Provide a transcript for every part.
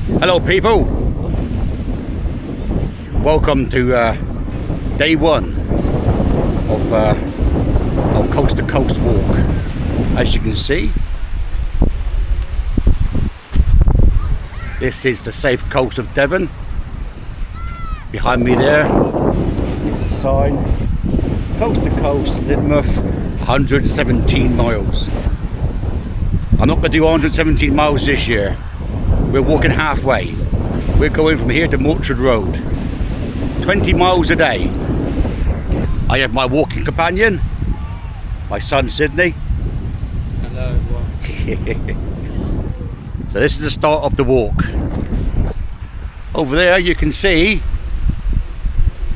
Hello people, welcome to day one of our coast to coast walk. As you can see, this is the safe coast of Devon. Behind me there is the sign, coast to coast, Lynmouth, 117 miles. I'm not going to do 117 miles this year. We're walking halfway. We're going from here to Mortrid Road, 20 miles a day. I have my walking companion, my son Sydney. Hello everyone. So this is the start of the walk. Over there you can see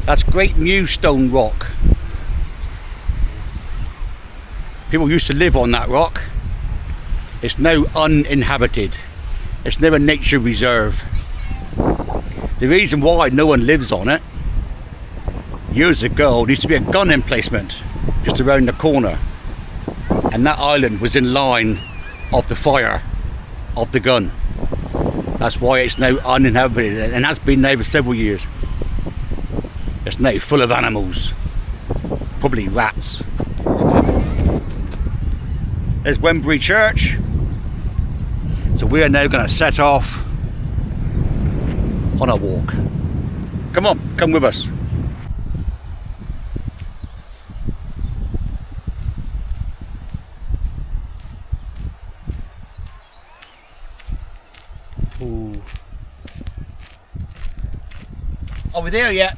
that's Great Mewstone Rock. People used to live on that rock. It's now uninhabited. It's now a nature reserve. The reason why no one lives on it, years ago there used to be a gun emplacement just around the corner, and that island was in line of the fire of the gun. That's why it's now uninhabited, and has been now for several years. It's now full of animals, probably rats. There's Wembury Church. So we are now going to set off on a walk. Come on, come with us. Ooh. Are we there yet?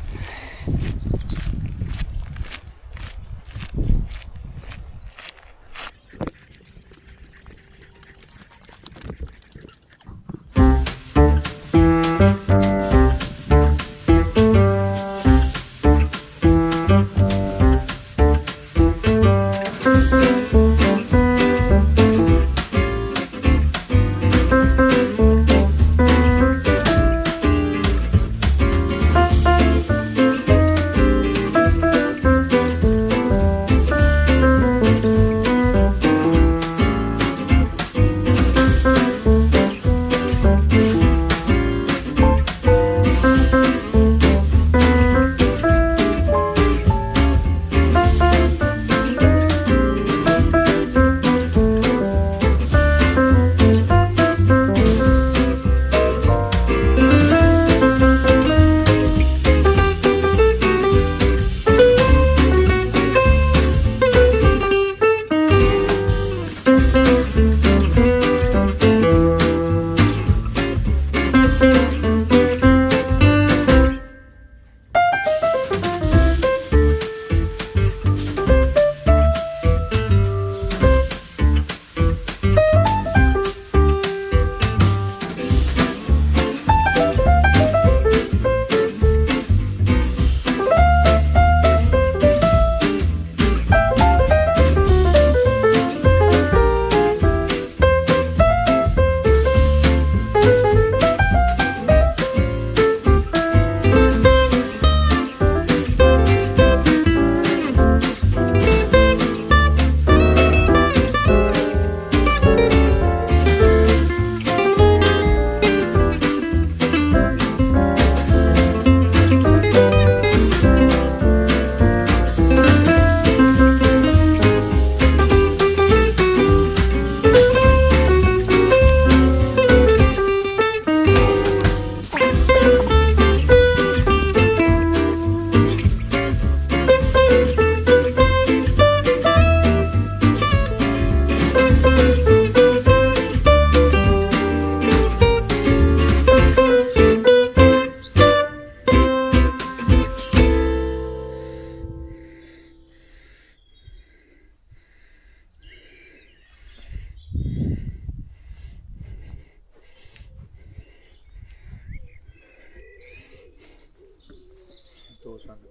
Doors around the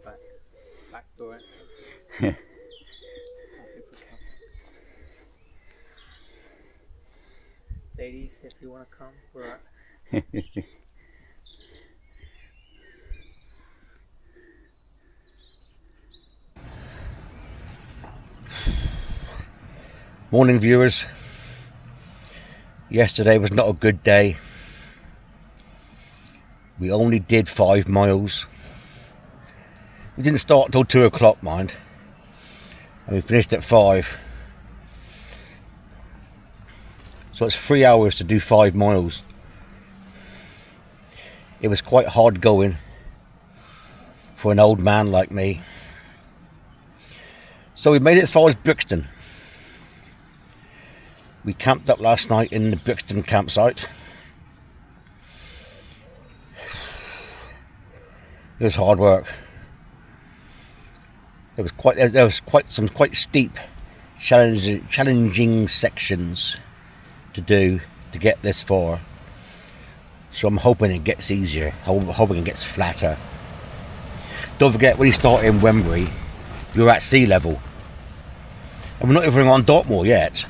back door. Ladies, if you want to come, we're at. Morning viewers. Yesterday was not a good day. We only did 5 miles. We didn't start till 2 o'clock, mind. And we finished at 5. So it's 3 hours to do 5 miles. It was quite hard going for an old man like me. So we made it as far as Brixton. We camped up last night in the Brixton campsite. It was hard work. There was some quite steep, challenging sections to do to get this far. So I'm hoping it gets easier. I'm hoping it gets flatter. Don't forget, when you start in Wembury, you're at sea level. And we're not even on Dartmoor yet.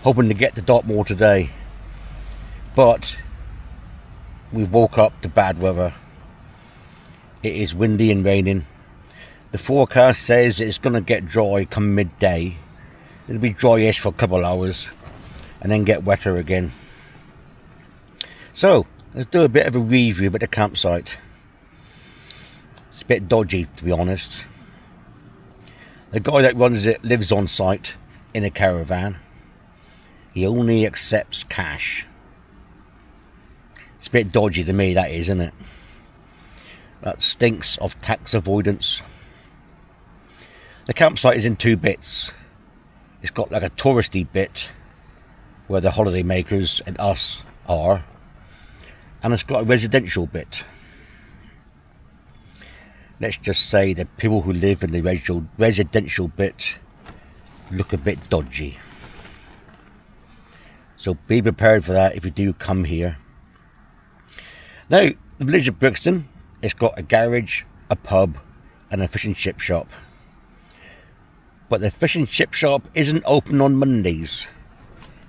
Hoping to get to Dartmoor today. But we woke up to bad weather. It is windy and raining. The forecast says it's going to get dry come midday. It'll be dryish for a couple hours and then get wetter again. So let's do a bit of a review about the campsite. It's a bit dodgy, to be honest. The guy that runs it lives on site in a caravan. He only accepts cash. It's a bit dodgy to me, that is, isn't it? That stinks of tax avoidance. The campsite is in 2 bits. It's got like a touristy bit where the holiday makers and us are, and it's got a residential bit. Let's just say that people who live in the residential bit look a bit dodgy. So be prepared for that if you do come here. Now, the village of Brixton, it's got a garage, a pub and a fish and chip shop. But the fish and chip shop isn't open on Mondays.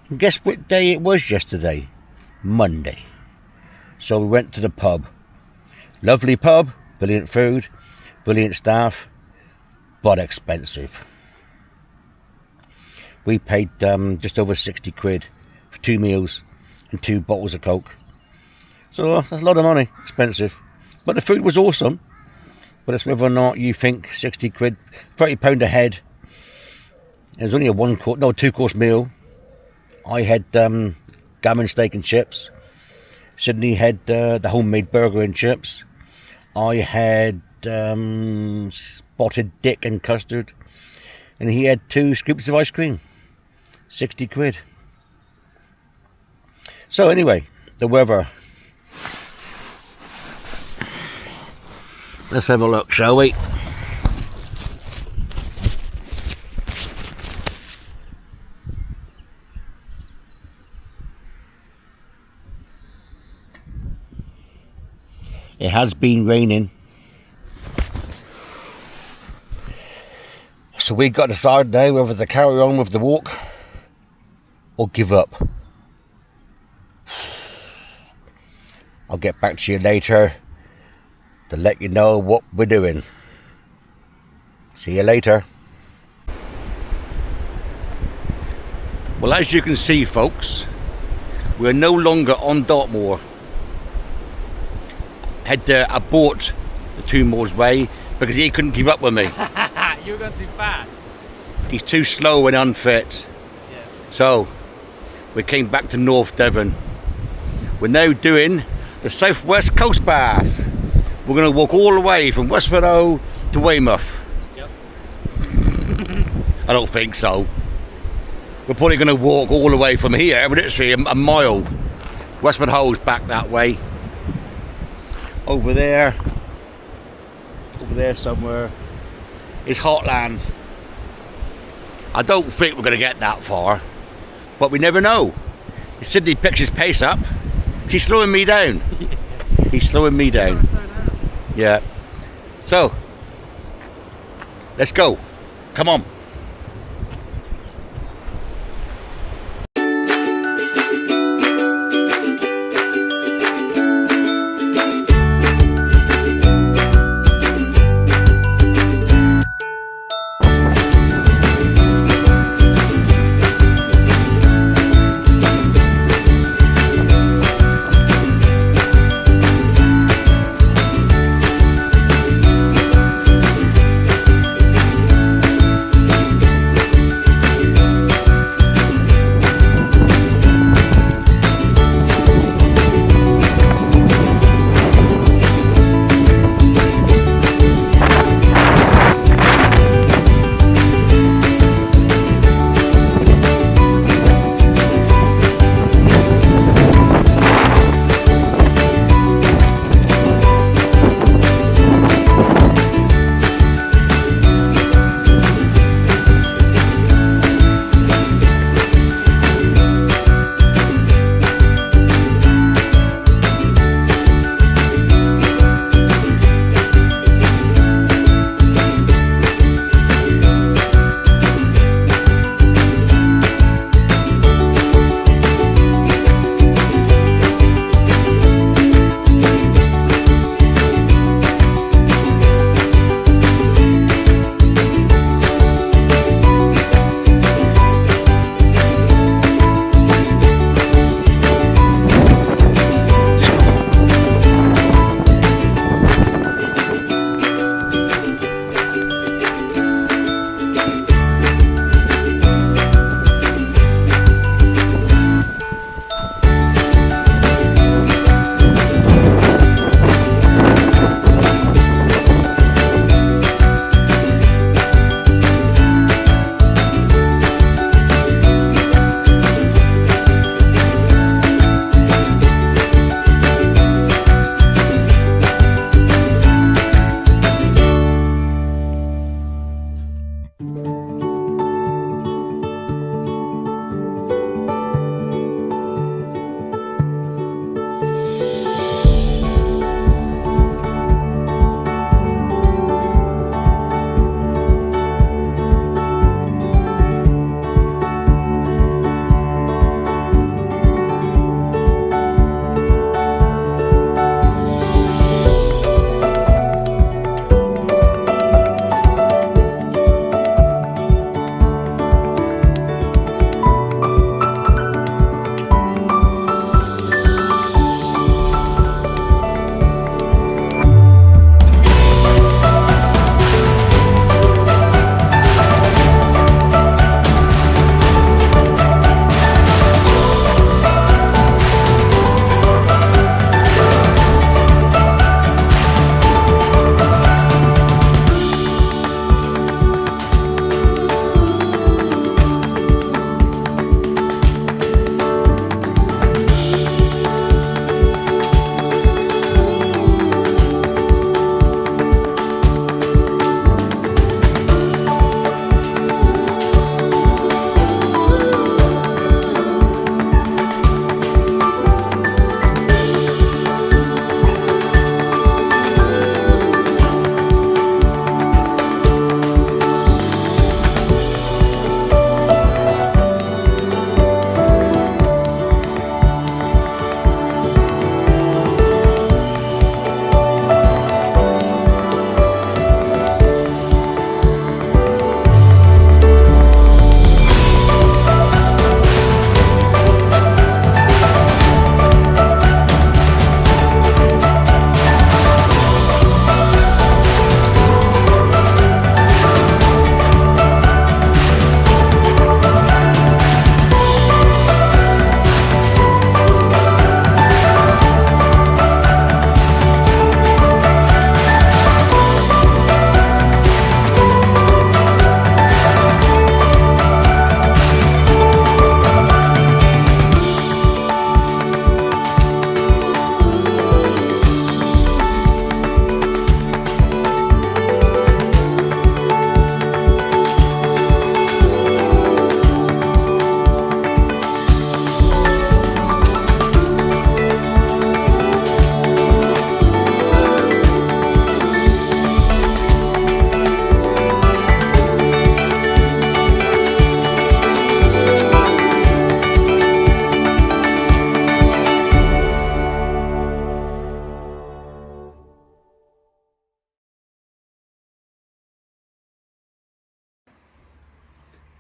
And guess what day it was yesterday? Monday. So we went to the pub. Lovely pub, brilliant food, brilliant staff, but expensive. We paid just over 60 quid for 2 meals and 2 bottles of Coke. So that's a lot of money, expensive. But the food was awesome. But it's whether or not you think 60 quid, £30 a head. It was only a 2-course meal. I had gammon steak and chips. Sydney had the homemade burger and chips. I had spotted dick and custard. And he had 2 scoops of ice cream. 60 quid. So anyway, the weather. Let's have a look, shall we? It has been raining. So we got to decide now whether to carry on with the walk or give up. I'll get back to you later to let you know what we're doing. See you later. Well, as you can see, folks, we're no longer on Dartmoor. Had abort the 2 Moors way because he couldn't keep up with me. You're going too fast. He's too slow and unfit. Yeah. So we came back to North Devon. We're now doing the Southwest Coast Path. We're going to walk all the way from Westford to Weymouth. Yep. I don't think so. We're probably going to walk all the way from here, literally a mile. Westford Ho's back that way. Over there somewhere is Heartland. I don't think we're going to get that far, but we never know. If Sydney picks his pace up, she's slowing me down. He's slowing me down. Yeah. So, let's go. Come on.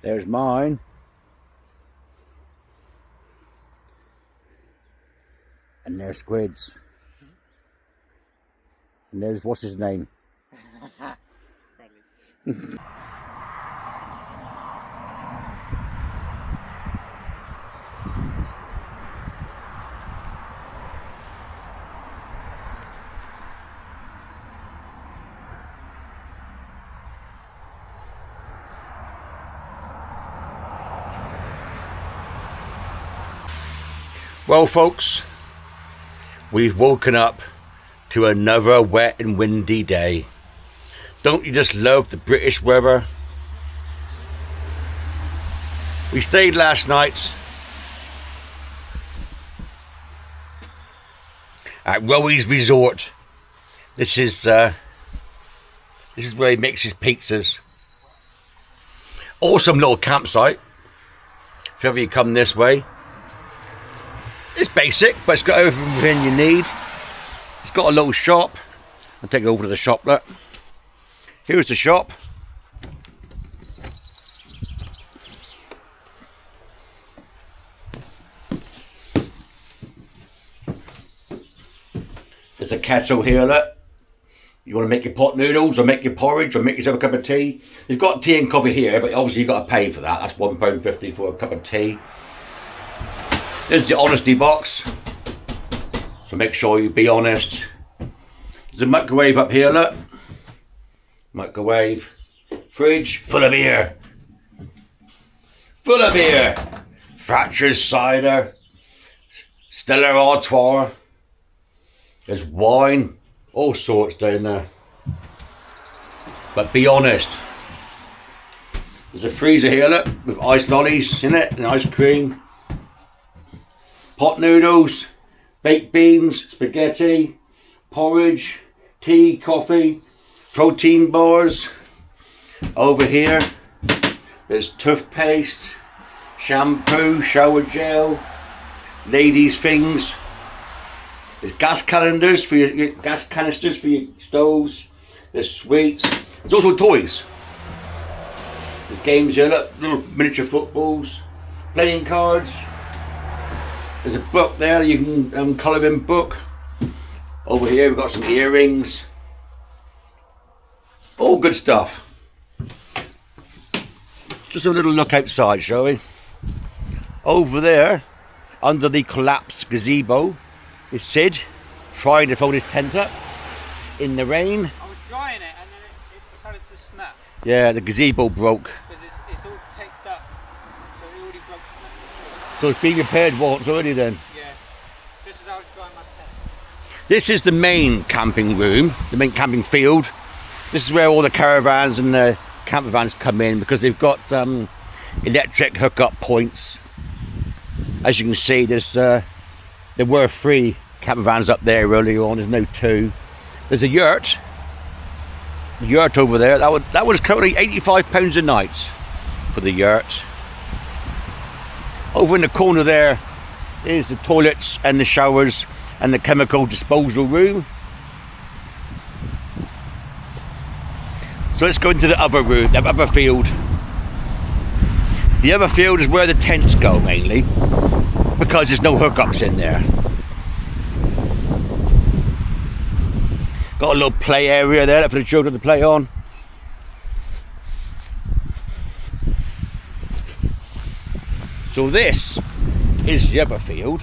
There's mine. And there's Squid's. And there's, what's his name? Well, folks, we've woken up to another wet and windy day. Don't you just love the British weather? We stayed last night at Rowie's Resort. This is where he makes his pizzas. Awesome little campsite. If ever you come this way. It's basic, but it's got everything you need. It's got a little shop. I'll take you over to the shop. Look. Here's the shop. There's a kettle here, look. You want to make your pot noodles or make your porridge or make yourself a cup of tea. You've got tea and coffee here, but obviously you've got to pay for that. That's £1.50 for a cup of tea. There's the honesty box, so make sure you be honest. There's a microwave up here, look. Microwave. Fridge, full of beer. Full of beer. Thatcher's cider. Stella Artois. There's wine. All sorts down there. But be honest. There's a freezer here, look, with ice lollies in it and ice cream. Pot noodles, baked beans, spaghetti, porridge, tea, coffee, protein bars. Over here, there's toothpaste, shampoo, shower gel, ladies' things. There's gas canisters for your stoves. There's sweets. There's also toys. There's games here, look, little miniature footballs, playing cards. There's a book there, you can colour in book. Over here we've got some earrings. All good stuff. Just a little look outside, shall we? Over there, under the collapsed gazebo, is Sid trying to fold his tent up in the rain. I was drying it and then it started to snap. Yeah, the gazebo broke. Because it's all taped up, so it already broke. So it's being repaired once already then? Yeah, just as I was drying my tent. This is the main camping room, the main camping field. This is where all the caravans and the camper vans come in because they've got electric hookup points. As you can see, there were 3 camper vans up there earlier on. There's no 2. There's a yurt over there. That was currently £85 a night for the yurt. Over in the corner there is the toilets and the showers and the chemical disposal room. So let's go into the other room, the other field. The other field is where the tents go mainly, because there's no hookups in there. Got a little play area there for the children to play on. So this is the other field.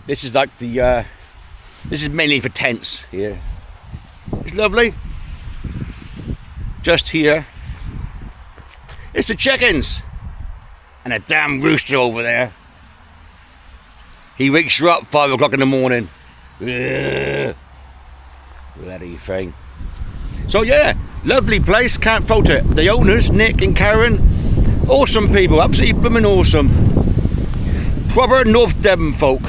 This is like the, this is mainly for tents here. It's lovely. Just here, it's the chickens and a damn rooster over there. He wakes you up 5 o'clock in the morning. Ugh. Bloody thing. So yeah, lovely place, can't fault it. The owners, Nick and Karen, awesome people, absolutely blooming awesome. Proper North Devon folk.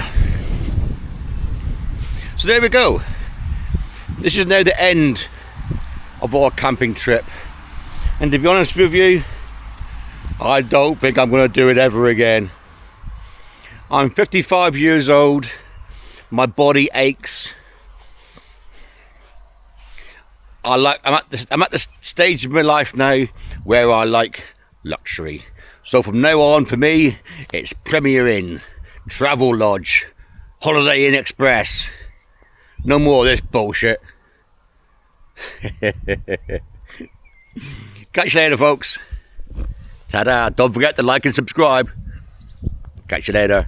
So there we go. This is now the end of our camping trip. And to be honest with you, I don't think I'm going to do it ever again. I'm 55 years old. My body aches. I'm at the stage of my life now where I like luxury. So from now on, for me, it's Premier Inn, Travel Lodge, Holiday Inn Express. No more of this bullshit. Catch you later, folks. Ta-da. Don't forget to like and subscribe. Catch you later.